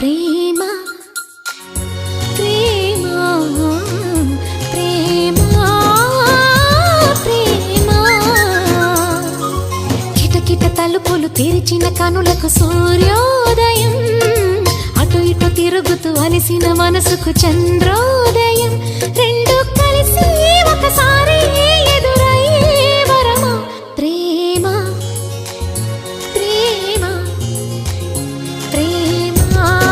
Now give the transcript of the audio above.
ప్రేమ ప్రేమ ప్రేమ ప్రేమ కిటకిట తలుపులు తెరిచిన కనులకు సూర్యోదయం అటు ఇటు తిరుగుతూ అలిసిన మనసుకు చంద్రోదయం రెండు కలిసి ఒకసారి